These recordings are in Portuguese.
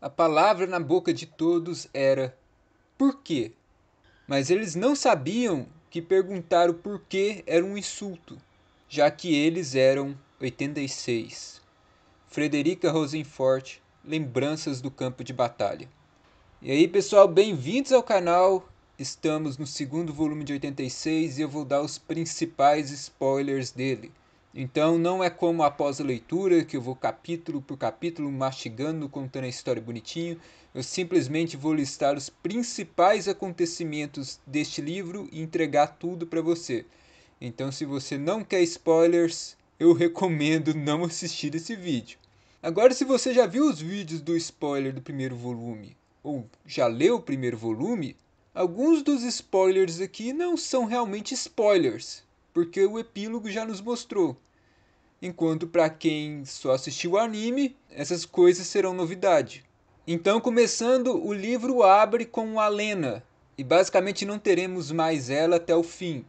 A palavra na boca de todos era "por quê?", mas eles não sabiam que perguntar o porquê era um insulto, já que eles eram 86. Frederica Rosenfort, Lembranças do Campo de Batalha. E aí, pessoal, bem-vindos ao canal. Estamos no segundo volume de 86 e eu vou dar os principais spoilers dele. Então não é como após a leitura, que eu vou capítulo por capítulo mastigando, contando a história bonitinho. Eu simplesmente vou listar os principais acontecimentos deste livro e entregar tudo para você. Então se você não quer spoilers, eu recomendo não assistir esse vídeo. Agora, se você já viu os vídeos do spoiler do primeiro volume, ou já leu o primeiro volume, alguns dos spoilers aqui não são realmente spoilers, porque o epílogo já nos mostrou. Enquanto para quem só assistiu o anime, essas coisas serão novidade. Então, começando, o livro abre com a Lena, e basicamente não teremos mais ela até o fim.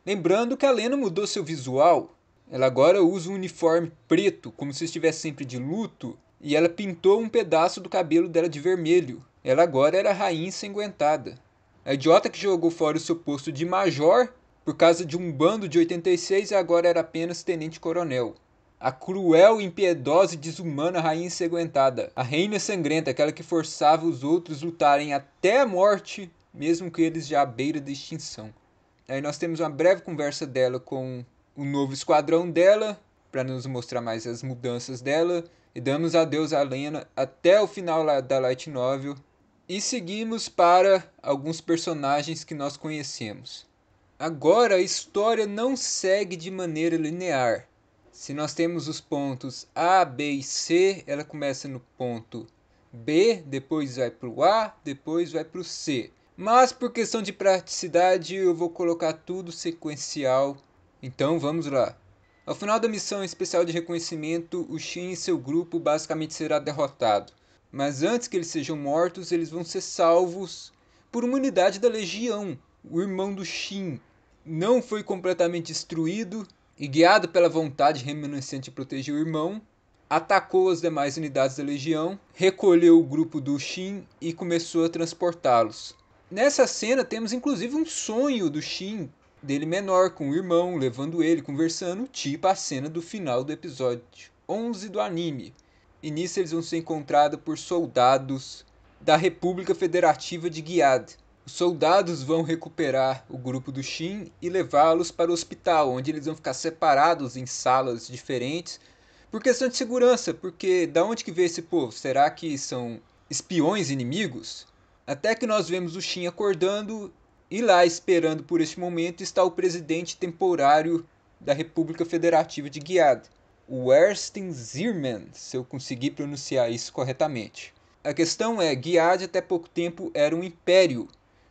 Lembrando que a Lena mudou seu visual. Ela agora usa um uniforme preto, como se estivesse sempre de luto, e ela pintou um pedaço do cabelo dela de vermelho. Ela agora era a rainha ensanguentada. A idiota que jogou fora o seu posto de major por causa de um bando de 86 e agora era apenas tenente-coronel. A cruel, impiedosa e desumana rainha ensanguentada. A reina sangrenta, aquela que forçava os outros lutarem até a morte, mesmo que eles já à beira da extinção. Aí nós temos uma breve conversa dela com o novo esquadrão dela, para nos mostrar mais as mudanças dela. E damos adeus a Lena até o final da Light Novel. E seguimos para alguns personagens que nós conhecemos. Agora a história não segue de maneira linear. Se nós temos os pontos A, B e C, ela começa no ponto B, depois vai para o A, depois vai para o C. Mas por questão de praticidade eu vou colocar tudo sequencial. Então vamos lá. Ao final da missão especial de reconhecimento, o Shin e seu grupo basicamente será derrotado. Mas antes que eles sejam mortos, eles vão ser salvos por uma unidade da Legião, o irmão do Shin. Não foi completamente destruído e, guiado pela vontade remanescente de proteger o irmão, atacou as demais unidades da Legião, recolheu o grupo do Shin e começou a transportá-los. Nessa cena temos inclusive um sonho do Shin, dele menor, com o irmão, levando ele, conversando, tipo a cena do final do episódio 11 do anime. E nisso eles vão ser encontrados por soldados da República Federativa de Gilead. Os soldados vão recuperar o grupo do Shin e levá-los para o hospital, onde eles vão ficar separados em salas diferentes, por questão de segurança, porque da onde que veio esse povo? Será que são espiões inimigos? Até que nós vemos o Shin acordando e lá esperando por este momento está o presidente temporário da República Federativa de Gilead, o Ersten Zierman, se eu conseguir pronunciar isso corretamente. A questão é, Gilead até pouco tempo era um império,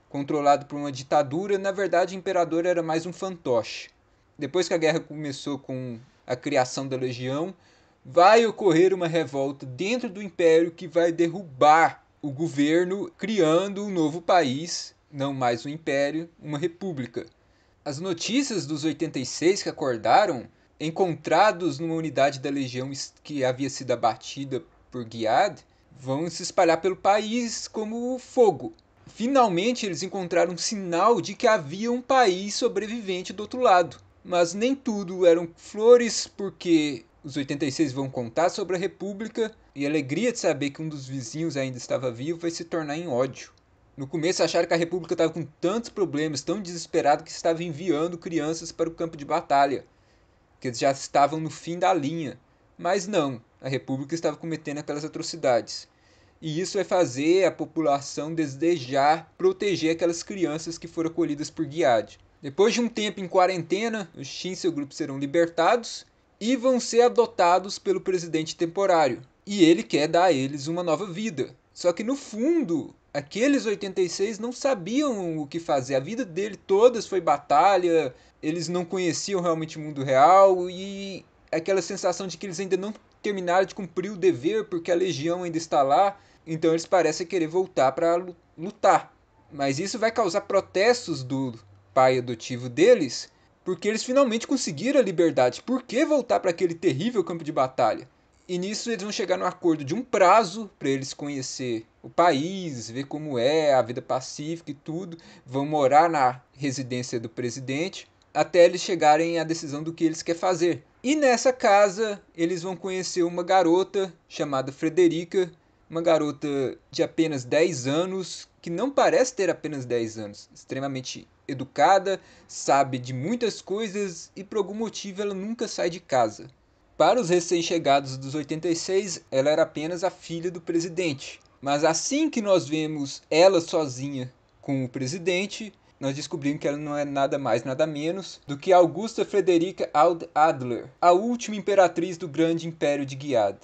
controlado por uma ditadura. Na verdade o imperador era mais um fantoche. Depois que a guerra começou com a criação da Legião, vai ocorrer uma revolta dentro do império que vai derrubar o governo, criando um novo país, não mais um império, uma república. As notícias dos 86 que acordaram, encontrados numa unidade da Legião que havia sido abatida por Gilead, vão se espalhar pelo país como fogo. Finalmente eles encontraram um sinal de que havia um país sobrevivente do outro lado. Mas nem tudo eram flores, porque os 86 vão contar sobre a República e a alegria de saber que um dos vizinhos ainda estava vivo vai se tornar em ódio. No começo acharam que a República estava com tantos problemas, tão desesperado que estava enviando crianças para o campo de batalha, que eles já estavam no fim da linha. Mas não, a República estava cometendo aquelas atrocidades. E isso vai fazer a população desejar proteger aquelas crianças que foram acolhidas por Gilead. Depois de um tempo em quarentena, os Shin e seu grupo serão libertados e vão ser adotados pelo presidente temporário. E ele quer dar a eles uma nova vida. Só que no fundo, aqueles 86 não sabiam o que fazer. A vida dele todas foi batalha, eles não conheciam realmente o mundo real e aquela sensação de que eles ainda não terminaram de cumprir o dever porque a legião ainda está lá. Então eles parecem querer voltar para lutar. Mas isso vai causar protestos do pai adotivo deles, porque eles finalmente conseguiram a liberdade. Por que voltar para aquele terrível campo de batalha? E nisso eles vão chegar no acordo de um prazo para eles conhecer o país, ver como é a vida pacífica e tudo. Vão morar na residência do presidente até eles chegarem à decisão do que eles querem fazer. E nessa casa eles vão conhecer uma garota chamada Frederica, uma garota de apenas 10 anos, que não parece ter apenas 10 anos, extremamente educada, sabe de muitas coisas e por algum motivo ela nunca sai de casa. Para os recém-chegados dos 86, ela era apenas a filha do presidente. Mas assim que nós vemos ela sozinha com o presidente, nós descobrimos que ela não é nada mais, nada menos do que Augusta Frederica Adler, a última imperatriz do grande império de Gilead.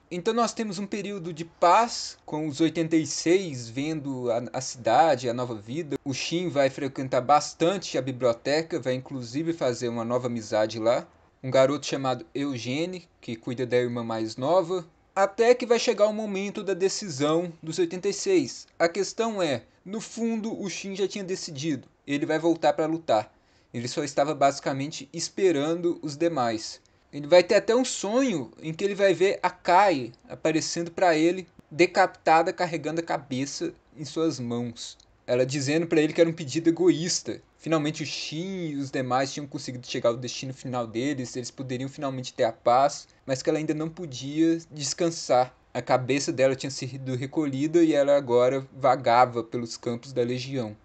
Então nós temos um período de paz com os 86, vendo a cidade, a nova vida. O Shin vai frequentar bastante a biblioteca, vai inclusive fazer uma nova amizade lá. Um garoto chamado Eugene, que cuida da irmã mais nova, até que vai chegar o momento da decisão dos 86. A questão é, no fundo o Shin já tinha decidido, ele vai voltar para lutar. Ele só estava basicamente esperando os demais. Ele vai ter até um sonho em que ele vai ver a Kai aparecendo para ele, decapitada, carregando a cabeça em suas mãos. Ela dizendo para ele que era um pedido egoísta. Finalmente o Shin e os demais tinham conseguido chegar ao destino final deles, eles poderiam finalmente ter a paz, mas que ela ainda não podia descansar. A cabeça dela tinha sido recolhida e ela agora vagava pelos campos da Legião.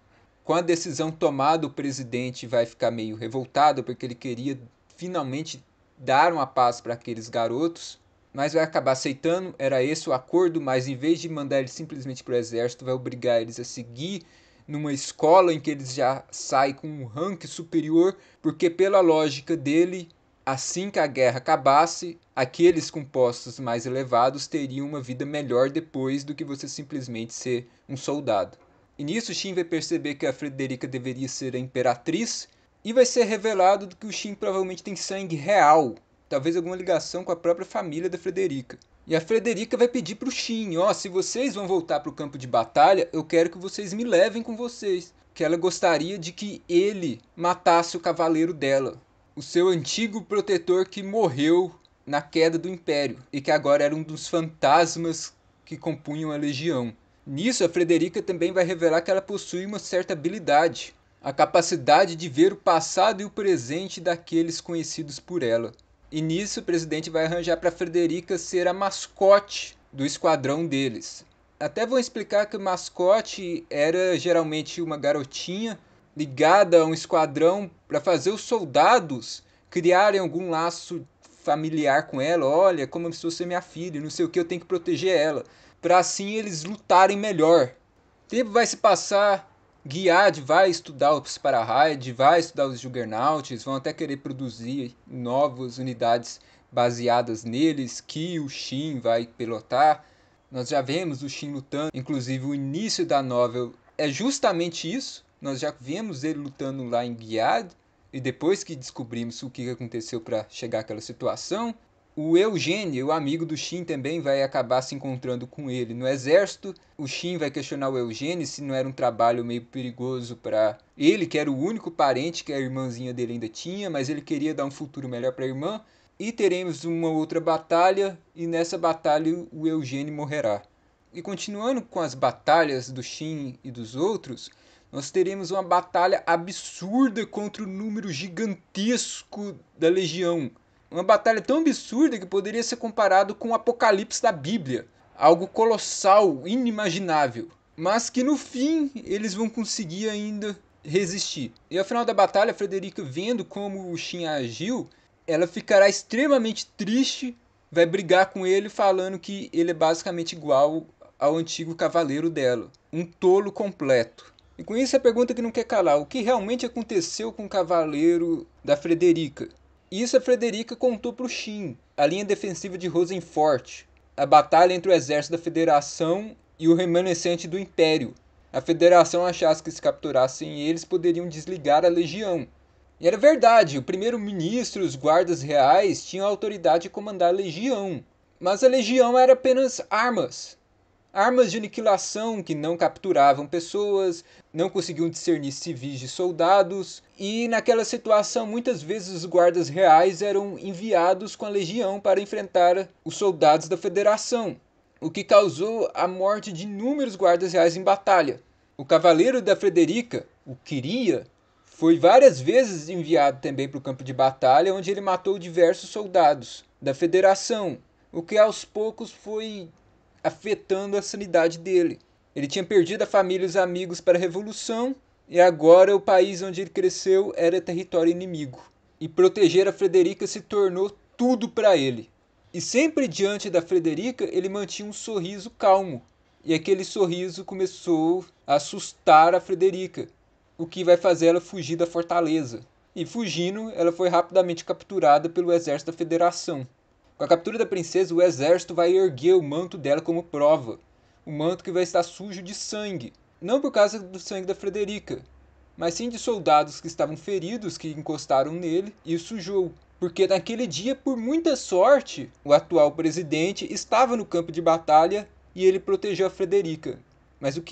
Com a decisão tomada, o presidente vai ficar meio revoltado porque ele queria finalmente dar uma paz para aqueles garotos, mas vai acabar aceitando. Era esse o acordo, mas em vez de mandar eles simplesmente para o exército, vai obrigar eles a seguir numa escola em que eles já saem com um rank superior, porque pela lógica dele, assim que a guerra acabasse, aqueles com postos mais elevados teriam uma vida melhor depois do que você simplesmente ser um soldado. E nisso Shin vai perceber que a Frederica deveria ser a imperatriz, e vai ser revelado que o Shin provavelmente tem sangue real, talvez alguma ligação com a própria família da Frederica. E a Frederica vai pedir pro Shin, se vocês vão voltar pro campo de batalha, eu quero que vocês me levem com vocês. Que ela gostaria de que ele matasse o cavaleiro dela, o seu antigo protetor que morreu na queda do Império, e que agora era um dos fantasmas que compunham a Legião. Nisso, a Frederica também vai revelar que ela possui uma certa habilidade, a capacidade de ver o passado e o presente daqueles conhecidos por ela. E nisso o presidente vai arranjar para Frederica ser a mascote do esquadrão deles. Até vão explicar que o mascote era geralmente uma garotinha ligada a um esquadrão para fazer os soldados criarem algum laço familiar com ela. Olha, como se fosse minha filha, não sei o que, eu tenho que proteger ela. Para assim eles lutarem melhor. O tempo vai se passar, Gilead vai estudar os Sparahide, vai estudar os Juggernauts, vão até querer produzir novas unidades baseadas neles, que o Shin vai pilotar. Nós já vemos o Shin lutando, inclusive o início da novel é justamente isso. Nós já vemos ele lutando lá em Gilead, e depois que descobrimos o que aconteceu para chegar àquela situação, o Eugene, o amigo do Shin, também vai acabar se encontrando com ele no exército. O Shin vai questionar o Eugene se não era um trabalho meio perigoso para ele, que era o único parente que a irmãzinha dele ainda tinha, mas ele queria dar um futuro melhor para a irmã. E teremos uma outra batalha, e nessa batalha o Eugene morrerá. E continuando com as batalhas do Shin e dos outros, nós teremos uma batalha absurda contra o número gigantesco da Legião. Uma batalha tão absurda que poderia ser comparado com o Apocalipse da Bíblia. Algo colossal, inimaginável. Mas que no fim eles vão conseguir ainda resistir. E ao final da batalha, a Frederica, vendo como o Shin agiu, ela ficará extremamente triste, vai brigar com ele falando que ele é basicamente igual ao antigo cavaleiro dela. Um tolo completo. E com isso a pergunta que não quer calar, o que realmente aconteceu com o cavaleiro da Frederica? Isso a Frederica contou para o Shin, a linha defensiva de Rosenfort, a batalha entre o exército da Federação e o remanescente do Império. A Federação achasse que se capturassem eles poderiam desligar a Legião. E era verdade, o primeiro-ministro e os guardas reais tinham a autoridade de comandar a Legião. Mas a Legião era apenas armas. armas de aniquilação que não capturavam pessoas, não conseguiam discernir civis de soldados, e naquela situação muitas vezes os guardas reais eram enviados com a legião para enfrentar os soldados da Federação, o que causou a morte de inúmeros guardas reais em batalha. O cavaleiro da Frederica, o Queria, foi várias vezes enviado também para o campo de batalha, onde ele matou diversos soldados da Federação, o que aos poucos foi afetando a sanidade dele. Ele tinha perdido a família e os amigos para a Revolução, e agora o país onde ele cresceu era território inimigo. E proteger a Frederica se tornou tudo para ele. E sempre diante da Frederica ele mantinha um sorriso calmo. E aquele sorriso começou a assustar a Frederica, o que vai fazer ela fugir da fortaleza. E fugindo, ela foi rapidamente capturada pelo exército da Federação. Com a captura da princesa, o exército vai erguer o manto dela como prova. O manto que vai estar sujo de sangue. Não por causa do sangue da Frederica, mas sim de soldados que estavam feridos, que encostaram nele e o sujou. Porque naquele dia, por muita sorte, o atual presidente estava no campo de batalha e ele protegeu a Frederica. Mas o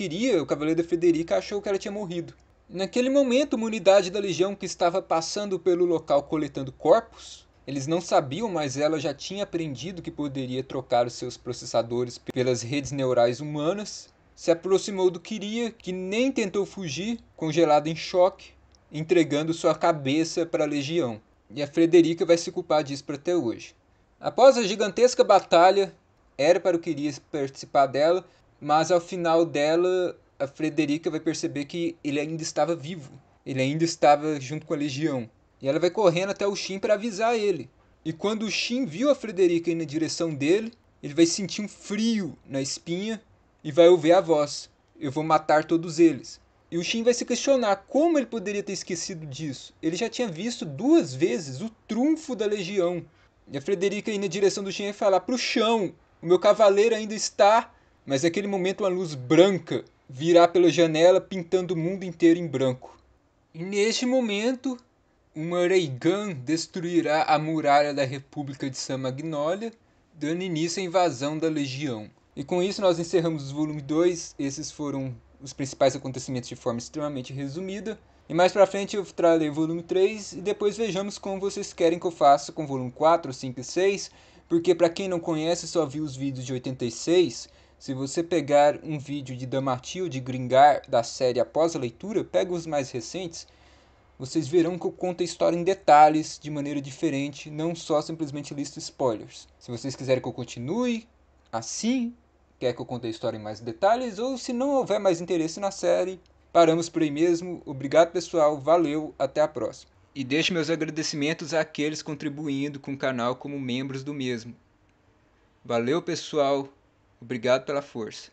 cavaleiro da Frederica, achou que ela tinha morrido. Naquele momento, uma unidade da legião que estava passando pelo local coletando corpos, eles não sabiam, mas ela já tinha aprendido que poderia trocar os seus processadores pelas redes neurais humanas. Se aproximou do Queria, que nem tentou fugir, congelado em choque, entregando sua cabeça para a legião. E a Frederica vai se culpar disso para até hoje. Após a gigantesca batalha, era para o Queria participar dela, mas ao final dela, a Frederica vai perceber que ele ainda estava vivo. Ele ainda estava junto com a legião. E ela vai correndo até o Shin para avisar ele. E quando o Shin viu a Frederica ir na direção dele, ele vai sentir um frio na espinha e vai ouvir a voz: "Eu vou matar todos eles." E o Shin vai se questionar como ele poderia ter esquecido disso. Ele já tinha visto 2 vezes o trunfo da legião. E a Frederica ir na direção do Shin vai falar: "Pro chão, o meu cavaleiro ainda está." Mas naquele momento uma luz branca virá pela janela, pintando o mundo inteiro em branco. E neste momento, uma Reigan destruirá a muralha da República de San Magnolia, dando início à invasão da Legião. E com isso nós encerramos o volume 2, esses foram os principais acontecimentos de forma extremamente resumida. E mais pra frente eu trarei o volume 3 e depois vejamos como vocês querem que eu faça com o volume 4, 5 e 6, porque para quem não conhece, só viu os vídeos de 86, se você pegar um vídeo de Damatil, de Gringar, da série após a leitura, pega os mais recentes, vocês verão que eu conto a história em detalhes, de maneira diferente, não só simplesmente listo spoilers. Se vocês quiserem que eu continue assim, quer que eu conte a história em mais detalhes, ou se não houver mais interesse na série, paramos por aí mesmo. Obrigado pessoal, valeu, até a próxima. E deixo meus agradecimentos àqueles contribuindo com o canal como membros do mesmo. Valeu pessoal, obrigado pela força.